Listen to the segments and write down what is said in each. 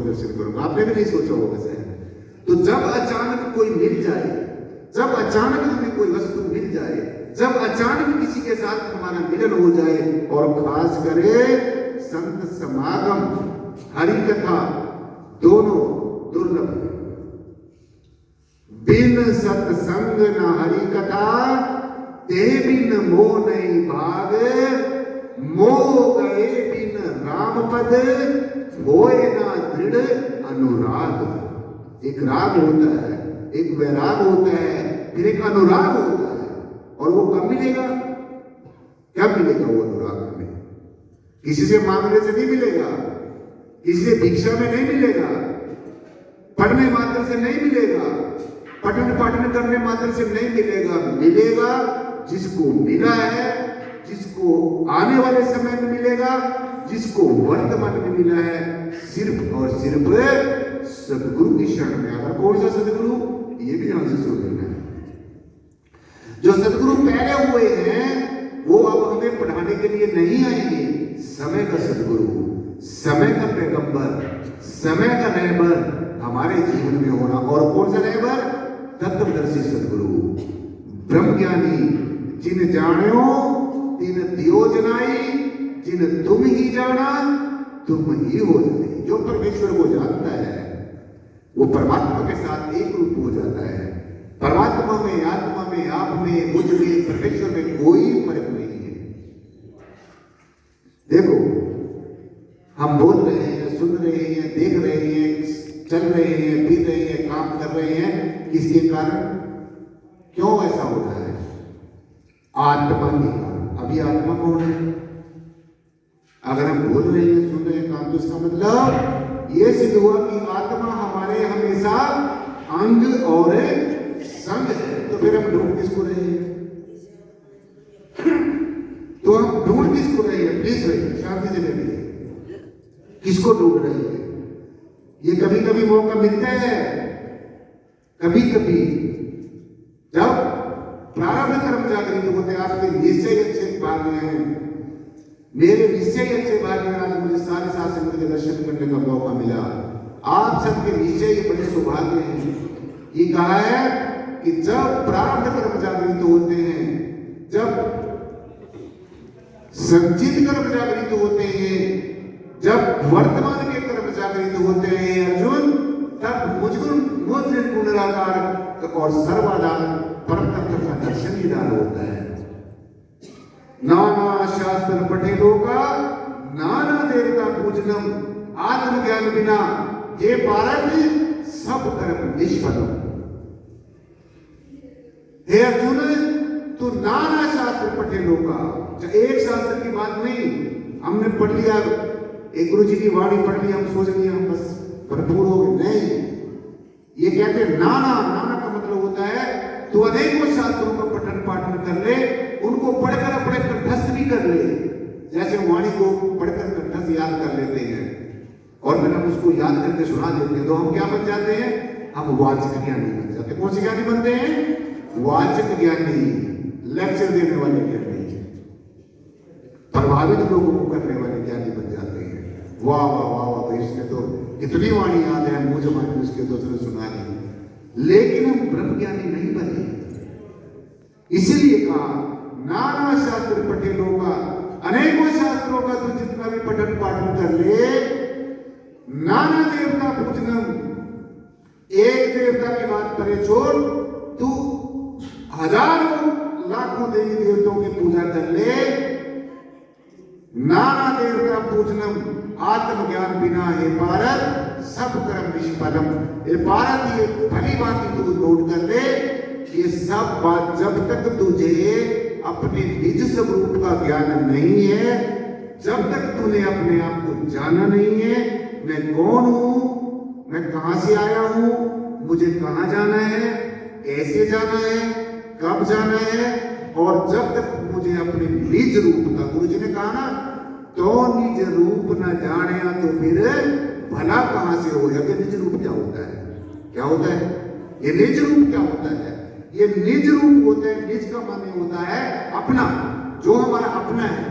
दर्शन करूंगा, आपने भी नहीं सोचा होगा शायद। तो जब अचानक कोई मिल जाए, जब अचानक हमें कोई वस्तु मिल जाए, जब अचानक किसी के साथ हमारा मिलन हो जाए, और खास करे संत समागम, हरि कथा, दोनों दुर्लभ है। बिन सत्संग न हरि कथा, ते बिन मोह नहीं भाग, मोह गए बिन राम पद, होए ना दृढ़ अनुराग। एक राग होता है, एक वैराग होता है, फिर एक अनुराग होता है, और वो कब मिलेगा? क्या मिलेगा वो अनुराग हमें? किसी से मांगने से नहीं मिलेगा, किसी से भिक्षा में नहीं मिलेगा, पढ़ने मात्र से नहीं मिलेगा, पठन पाठन करने मात्र से नहीं मिलेगा। मिलेगा जिसको मिला है, जिसको आने वाले समय में मिलेगा, जिसको वर्तमान में मिला है, सिर्फ और सिर्फ सदगुरु की शरण में। अगर कौन सा सदगुरु? ये भी ध्यान से सुन लेना है। जो सदगुरु पहले हुए हैं वो अब हमें पढ़ाने के लिए नहीं आएंगे। समय का सदगुरु, समय का पैगंबर, समय का रहबर हमारे जीवन में होना। और कौन सा रहबर? तत्वदर्शी सदगुरु, ब्रह्म ज्ञानी, जिन जानो तिन दियो जनाई, जिन तुम ही जाना तुम ही हो जाए। जो परमेश्वर को जानता है वो परमात्मा के साथ एक रूप हो जाता है। परमात्मा में, आत्मा में, आप में, मुझ में, परमेश्वर में कोई फर्क नहीं है। देखो, हम बोल रहे हैं, सुन रहे हैं, देख रहे हैं, चल रहे हैं, पी रहे हैं, काम कर रहे हैं, किसके कारण? क्यों ऐसा हो रहा है? आत्मा के कारण। अभी आत्मा कौन है? अगर हम बोल रहे हैं, सुन रहे हैं, काम, तो इसका मतलब ये सिद्ध हुआ कि आत्मा हमारे हमेशा अंग और संग है। तो फिर हम ढूंढ किसको रहे हैं? तो हम ढूंढ किसको रहे हैं? प्लीज रहिए, शांति से रहिए। किसको ढूंढ रहे हैं? ये कभी कभी मौका मिलता है, कभी कभी जब प्रारब्ध कर्म जागृत होते हैं। आपके निश्चय अच्छे भाग में हैं, मेरे निश्चय अच्छे भाग में। आज मुझे सारे शास्त्र के दर्शन करने का मौका मिला। आप सबके निश्चय बड़े सौभाग्य हैं। ये कहा है कि जब प्रारब्ध कर्म जागृत होते हैं, जब संचित कर्म जागृत होते हैं, जब वर्तमान के कर्म जागृत होते हैं अर्जुन, तब मुझ निराकार और सर्वाधार परम तत्व का दर्शन ही दान होता है। नाना शास्त्र पठेलो का, नाना देवता पूजनम, आत्मज्ञान बिना ये भारत सब कर्म निष्फलम। हे अर्जुन, तू नाना शास्त्र पठेलो का, एक शास्त्र की बात नहीं। हमने पढ़ लिया, एक गुरु जी की वाणी पढ़ ली, हम सोच लिया हम बस भरपूर हो गए, नहीं। ये कहते हैं नाना। नाना का मतलब होता है तू अनेकों शास्त्रों का पठन पाठन कर ले, उनको पढ़कर अपने कंठस्थ भी कर ले। जैसे वाणी को पढ़कर कंठस्थ याद कर लेते हैं और फिर हम उसको याद करके सुना देते हैं, तो हम क्या बन जाते हैं? हम वाचक ज्ञानी बन जाते हैं। कौन से ज्ञानी बनते हैं? वाचक ज्ञानी, लेक्चर देने वाले ज्ञानी, प्रभावित लोगों को करने वाले ज्ञानी बन जाते हैं। वाह वाह वाह वाह, तो इसमें तो कितनी वाणी याद है, मुझे मानी उसके दूसरे सुना दी, लेकिन हम ब्रह्म ज्ञानी नहीं बने। इसीलिए कहा नाना शास्त्र पठेलो का, अनेकों शास्त्रों का तू जितना भी पठन पाठन कर ले। नाना देवता पूजनम, एक देवता की बात करे छोड़, तू हजारों लाखों देवी देवताओं की पूजा कर ले। नाना देवता पूजनम, आत्मज्ञान बिना हे भारत सब कर्म निष्फलम। ये भारत, ये भली बात तू नोट कर ले, ये सब बात जब तक तुझे अपने निज स्वरूप का ज्ञान नहीं है, जब तक तूने अपने आप को जाना नहीं है, मैं कौन हूं, मैं कहां से आया हूं, मुझे कहां जाना है, कैसे जाना है, कब जाना है, और जब तक मुझे अपने निज रूप का, गुरु जी ने कहा ना, तो निज रूप न जाने तो फिर भला कहां से हो। ये निज रूप क्या होता है? क्या होता है ये निज रूप? क्या होता है ये निज रूप? होता है, निज का माने होता है अपना, जो हमारा अपना है।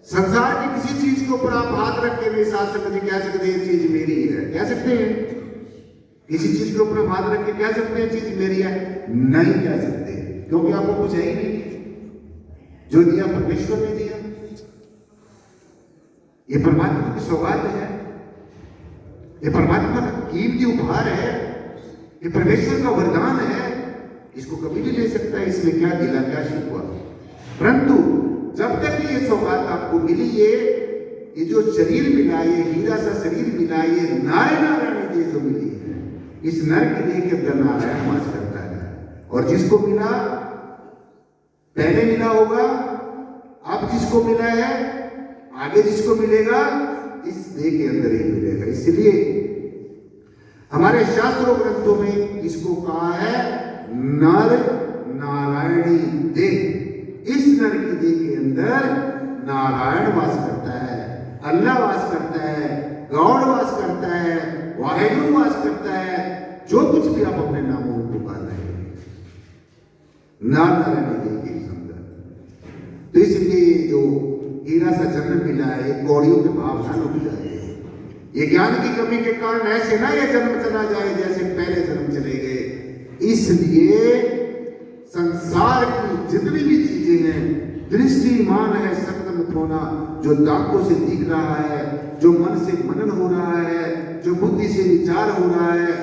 संसार की किसी चीज के ऊपर आप हाथ रख के नहीं शास्त्र जी कह सकते ये चीज मेरी है, कह सकते हैं? किसी चीज के ऊपर हाथ रख के कह सकते हैं चीज मेरी है? नहीं कह सकते, क्योंकि आपको कुछ है ही नहीं। जो दिया परमेश्वर ने दिया, ये परमात्मा की सौगात है, ये परमात्मा का कीमती उपहार है, ये परमेश्वर का वरदान है, इसको कभी भी ले सकता है। इसमें क्या गिला क्या शिकवा। परंतु जब तक ये सौगात आपको मिली, ये जो शरीर मिला, ये हीरा सा शरीर मिला, ये नारायण की जो मिली है, इस नर की देह के अंदर नारायण वास करता है। और जिसको मिला, पहले मिला होगा, अब जिसको मिला है, आगे जिसको मिलेगा, इस देह के अंदर ही मिलेगा। इसलिए हमारे शास्त्रों ग्रंथों में इसको कहा है नर नारायणी देह। इस नर की देह के अंदर नारायण वास करता है, अल्लाह वास करता है, गॉड वास करता है, वाहेगुरु वास करता है। जो कुछ भी आप अपने नामों में पुकार रहे हैं, नारायण देह के अंदर। तो इसलिए जो हीरा सा जन्म मिला है, कौड़ियों के भाव ना मिला है। ये ज्ञान की कमी के कारण ऐसे ना ये जन्म चला जाए जैसे पहले जन्म चले गए। इसलिए संसार की जितनी भी चीजें हैं, दृष्टिमान है सतम होना, जो दांतों से दिख रहा है, जो मन से मनन हो रहा है, जो बुद्धि से विचार हो रहा है,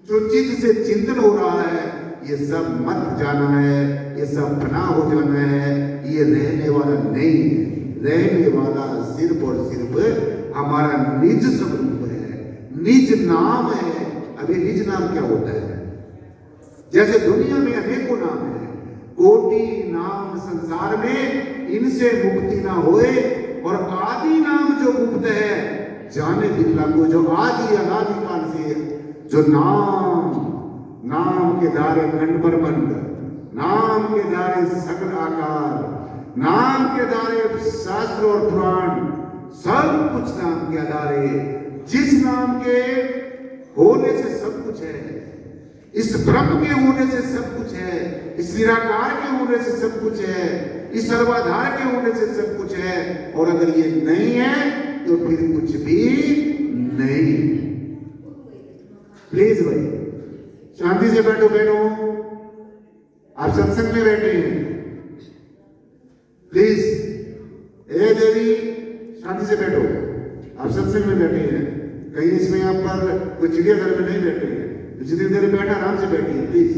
जो चित्त से चिंतन हो रहा है, ये सब मत जाना है, ये सब फना हो जाना है, ये रहने वाला नहीं है। रहने वाला सिर्फ और सिर्फ हमारा निज स्वरूप है, निज नाम है। अभी निज नाम क्या होता है? जैसे दुनिया में अनेकों नाम है, कोटि नाम संसार में, इनसे मुक्ति ना होए। और आदि नाम जो मुक्त है, जाने बिरला को, जो आदि अनादिकाल से जो नाम के दारे खंड ब्रह्मांड, नाम के दारे सकल आकार, नाम के दारे शास्त्र और पुराण, सब कुछ नाम के आधारे। जिस नाम के होने से सब कुछ है, इस ब्रह्म के होने से सब कुछ है, इस निराकार के होने से सब कुछ है, इस सर्वाधार के होने से सब कुछ है। और अगर ये नहीं है तो फिर कुछ भी नहीं। प्लीज भाई शांति से बैठो बहनों, आप सत्संग में बैठे हैं, प्लीज। ए देवी शांति से बैठो, आप सत्संग में बैठे हैं, कहीं इसमें आप पर कोई चिड़ियाघर में नहीं बैठे हैं। जितनी देर बैठा आराम से बैठिए प्लीज,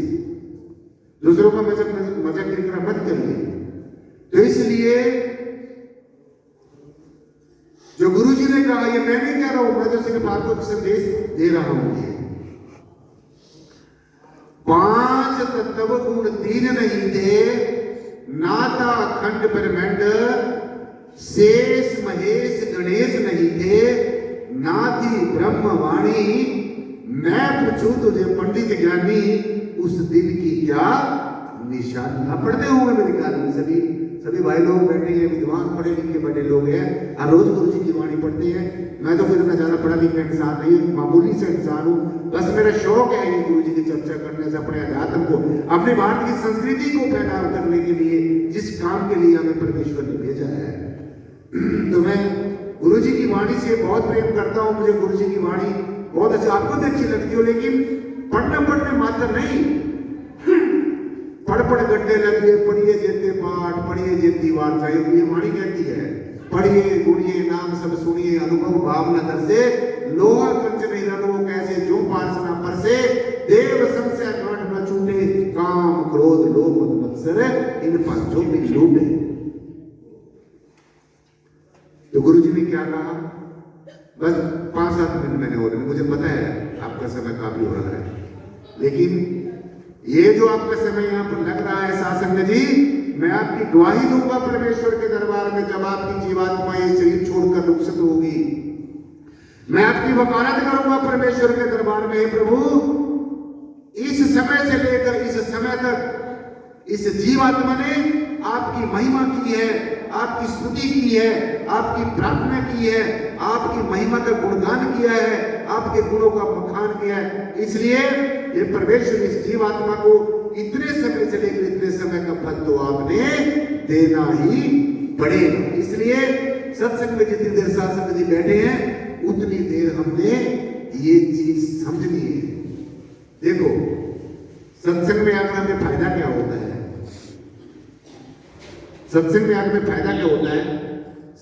दूसरों का मजाक किरकिरा मत करिए। तो इसलिए जो गुरु जी ने कहा, ये मैं नहीं कह रहा हूं, मैं तो सिर्फ आपको संदेश दे रहा हूं। 5 तत्व गुण 3 नहीं थे, नाथा अखंड ब्रह्मांड, शेष महेश गणेश नहीं थे, ना थी ब्रह्म वाणी। मैं पूछूं तुझे पंडित ज्ञानी, उस दिन की क्या निशानी। आप पढ़ते होंगे मेरे ख्याल में सभी भाई लोग बैठे हैं, विद्वान पढ़े लिखे बड़े लोग हैं, हर रोज गुरु जी की वाणी पढ़ते हैं। मैं तो कोई इतना ज्यादा पढ़ा लिखा इंसान नहीं, मामूली से इंसान हूँ। बस मेरा शौक है ये गुरु जी की चर्चा करने से अपने अध्यात्म को, अपने भारत की संस्कृति को फैलाव करने के लिए, जिस काम के लिए हमें परमेश्वर ने भेजा है। तो मैं गुरु जी की वाणी से बहुत प्रेम करता हूँ। मुझे गुरु जी की वाणी बहुत अच्छी, आपको भी अच्छी लगती हो, लेकिन पढ़ने मात्र नहीं, पढ़ गड्ढे लगे, पढ़िए जेते पाठ, पढ़िए जेती वार्ता। ये वाणी कहती है, पढ़िए गुणिए नाम सब सुनिए, अनुभव भावना दर्शे, लोहा कंचन हिरणो कैसे जो पार्सना परसे, देव संशय गांठ न छूटे, काम क्रोध लोभ मत्सर इन पांचों में लूटे। तो गुरु जी ने क्या कहा? बस 5-7 मिनट मैंने हो रहे, मुझे पता है आपका समय काफी हो रहा है, लेकिन ये जो आपका समय यहाँ पर लग रहा है शासन जी, मैं आपकी गवाही दूंगा परमेश्वर के दरबार में, जब आपकी जीवात्मा ये शरीर छोड़कर रुखसत होगी, मैं आपकी वकालत करूंगा परमेश्वर के दरबार में। प्रभु, इस समय से लेकर इस समय तक इस जीवात्मा ने आपकी महिमा की है, आपकी स्तुति की है, आपकी प्रार्थना की है, आपकी महिमा का गुणगान किया है, आपके गुणों का बखान किया है। इसलिए ये परमेश्वर इस जीवात्मा को इतने समय से लेकर इतने समय का फल तो आपने देना ही बढ़ेगा। इसलिए सत्संग में जितनी देर साथ संगत जी बैठे हैं उतनी देर हमने ये चीज समझनी है। देखो सत्संग में आकर हमें फायदा क्या होता है? सत्संग में आकर फायदा क्या होता है?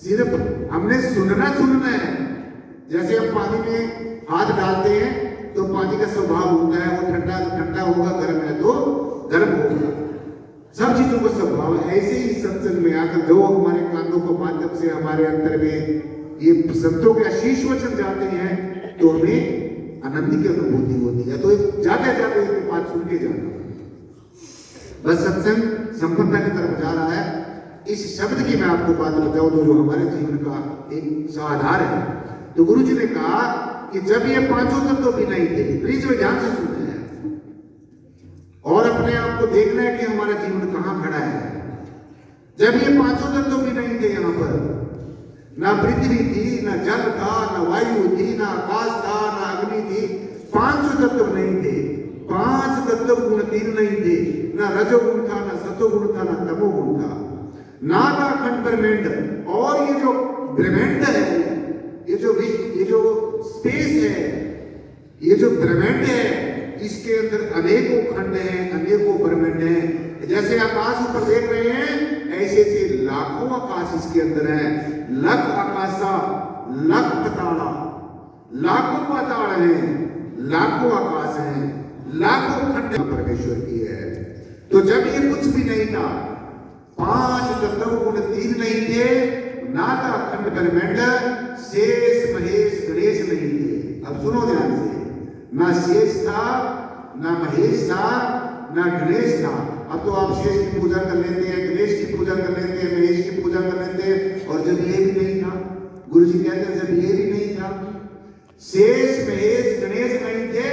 सिर्फ हमने सुनना है। जैसे हम पानी में हाथ डालते हैं तो पानी का स्वभाव होता है, वो ठंडा तो ठंडा होगा, गर्म है तो गर्म होगा, सब चीजों का स्वभाव है। ऐसे ही सत्संग में आकर जो हमारे कानों के माध्यम से हमारे अंतर में ये संतों के आशीष वचन जाते हैं तो हमें आनंद की अनुभूति होती है। तो जाते जाते एक बात सुन के जाना, बस सत्संग संपन्नता की तरफ जा रहा है। इस शब्द की मैं आपको बात बताऊं तो जो हमारे जीवन का एक आधार है। तो गुरु जी ने कहा कि जब ये पांचों तत्व भी नहीं थे, प्लीज में ध्यान से सुनते हैं और अपने आप को देखना है कि हमारा जीवन कहां खड़ा है। जब ये पांचों तत्व भी नहीं थे, यहाँ पर ना पृथ्वी थी, ना जल था, ना वायु थी, ना आकाश था, ना अग्नि थी, पांचों तत्व नहीं थे। पांच तत्व गुण तीन नहीं थे, ना रजोगुण था, ना सतोगुण था, ना तमोगुण था, ना था अखंड ब्रह्मांड। और ये जो ब्रह्मांड है, ये जो स्पेस है, ये जो ब्रह्मांड है, इसके अंदर अनेकों खंड हैं, अनेकों ब्रह्मांड हैं। जैसे आकाश ऊपर देख रहे हैं, ऐसे ऐसे लाखों आकाश इसके अंदर है। लख आकाशा, लख पताड़ा, लाखों पाताल हैं, लाखों आकाश हैं, लाखों खंड परमेश्वर की है। तो जब ये कुछ भी नहीं था, पांच तत्व गुण तीन नहीं थे, ना था अखंड ब्रह्मांड, शेष महेश गणेश नहीं थे। अब सुनो ध्यान से, ना शेष था, ना महेश था, ना गणेश था। अब तो आप शेष की पूजा कर लेते हैं, गणेश की पूजा कर लेते हैं, महेश की पूजा कर लेते हैं। और जब ये भी नहीं था, गुरु जी कहते हैं जब ये भी नहीं था, शेष महेश गणेश नहीं थे,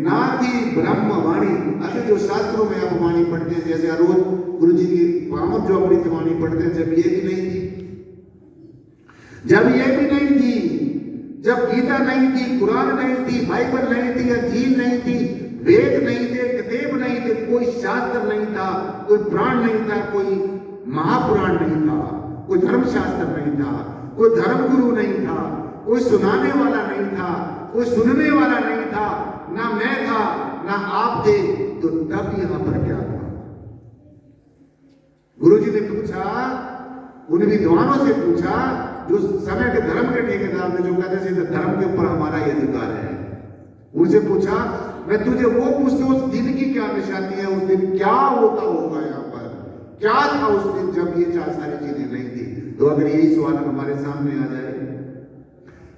ना थी ब्रह्म वाणी। अभी जो शास्त्रों में आप वाणी पढ़ते हैं, जैसे रोज गुरु जी की पावन जो अमृत वाणी पढ़ते हैं, जब ये भी नहीं थी, जब ये भी नहीं थी, जब गीता नहीं थी, कुरान नहीं थी, बाइबल नहीं थी, अंजील नहीं थी, वेद नहीं थे, किताब नहीं थे, कोई शास्त्र नहीं था, कोई पुराण नहीं था, कोई महापुराण नहीं था, कोई धर्मशास्त्र नहीं था, कोई धर्मगुरु नहीं था, कोई सुनाने वाला नहीं था, कोई सुनने वाला नहीं था, ना मैं था, ना आप थे। तो तब यहां पर क्या था? गुरु जी ने पूछा, उन विद्वानों से पूछा जो समय के धर्म के ठेकेदार थे, जो कहते थे धर्म के ऊपर हमारा ये अधिकार है। उनसे पूछा, मैं तुझे वो पूछता हूं, उस दिन की क्या निशानी है, उस दिन क्या होता होगा, यहाँ पर क्या था उस दिन जब ये चार सारी चीजें नहीं थी। तो अगर यही सवाल हमारे सामने आ जाए,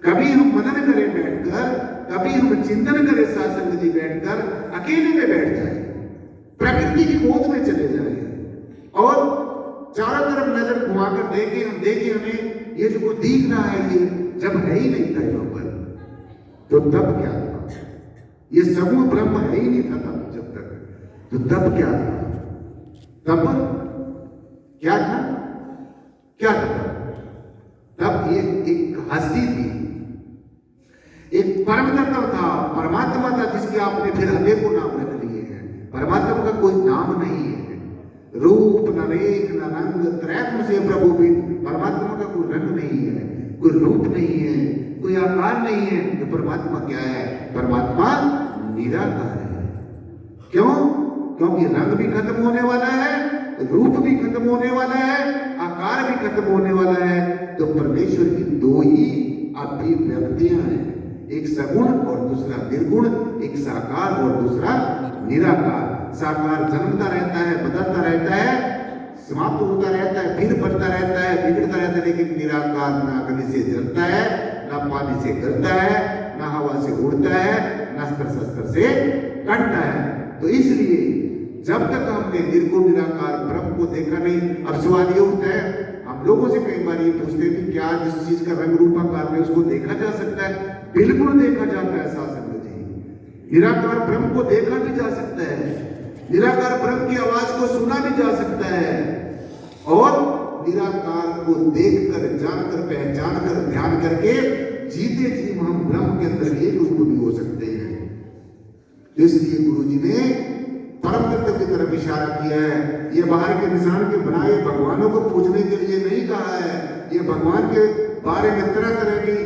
कभी हम मनन करें बैठकर, कभी हम चिंतन करें सत्संग जी बैठकर, अकेले में बैठ जाए, प्रकृति की गोद में चले जाए और चारों तरफ नजर घुमाकर देखें हमें ये जो कुछ दिख रहा है, ये जब है ही नहीं था यहाँ पर, तो तब क्या था? ये सगुण ब्रह्म है ही नहीं था तब, जब तक। तो तब क्या था? तब क्या था? क्या था? तब ये एक हस्ती थी, एक परम तत्व था, परमात्मा था, जिसके आपने फिर अनेकों नाम रख लिए हैं। परमात्मा का कोई नाम नहीं है, रूप न रेख न रंग त्रैत्म से प्रभु भी। परमात्मा का कोई रंग नहीं है, कोई रूप नहीं है, कोई आकार नहीं है। तो परमात्मा क्या है? परमात्मा निराकार है। क्यों? क्योंकि रंग भी खत्म होने वाला है, रूप भी खत्म होने वाला है, आकार भी खत्म होने वाला है। तो परमेश्वर की दो ही अभिव्यक्तियां हैं, एक सगुण और दूसरा निर्गुण, एक साकार और दूसरा निराकार। साकार जन्मता रहता है, बदलता रहता है, समाप्त होता रहता है, फिर बढ़ता रहता है, बिगड़ता रहता है। लेकिन निराकार ना अग्नि से जलता है, ना पानी से गलता है, ना हवा से उड़ता है, ना अस्त्र शस्त्र से कटता है। तो इसलिए जब तक हमने निर्गुण निराकार ब्रह्म को देखा नहीं, अब सवाल ये उठता है, हम लोगों से कई बार ये पूछते हैं कि क्या जिस चीज का रंग रूप आकार में उसको देखा जा सकता है? बिल्कुल देखा जाता है शासन में जी। निराकार ब्रह्म को देखा भी जा सकता है, निराकार ब्रह्म की आवाज को सुना भी जा सकता है, और निराकार को देखकर, जानकर, पहचानकर, ध्यान करके जीते जी हम ब्रह्म के अंदर एक रूप भी हो सकते हैं। तो इसलिए गुरु जी ने परम तत्व की तरफ इशारा किया है। ये बाहर के इंसान के बनाए भगवानों को पूजने के लिए नहीं कहा है। ये भगवान के बारे में तरह तरह की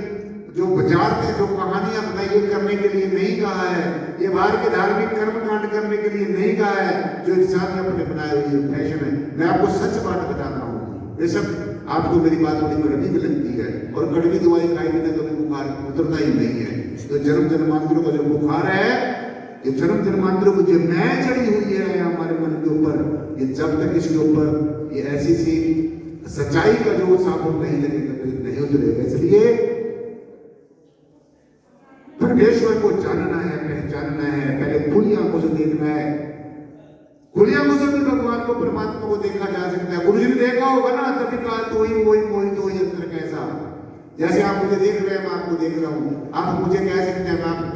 जो विचार थे, जो कहानियां बनाई करने के लिए नहीं कहा है। ये बाहर के धार्मिक कर्म कांड करने के लिए नहीं कहा है, जो इंसान ने अपने बनाए हुए फैशन है। मैं आपको सच बात बताता हूँ, बेशक आपको मेरी बात बड़ी कड़वी भी लगती है, और कड़वी दवाई खाई बिना कभी बुखार उतरता ही नहीं है। तो जन्म जन्मांतरों का जो बुखार है, ये जन्म जन्मांतरों को जो मैं चढ़ी हुई है हमारे मन के ऊपर, ये जब तक इसके ऊपर ये ऐसी सी सच्चाई का जो साबुन नहीं लगेगा तो नहीं उतरेगा। इसलिए परमेश्वर को जानना है, पहचानना है, पहले खुली आंखों से देखना है। खुली आंखों से भी भगवान को, परमात्मा को देखा जा सकता है। गुरु जी ने देखा होगा ना, तभी कहा तो ही वही मोहित हो यंत्र कैसा। जैसे आप मुझे देख रहे हैं, मैं आपको देख रहा हूं, आप मुझे कह सकते हैं मैं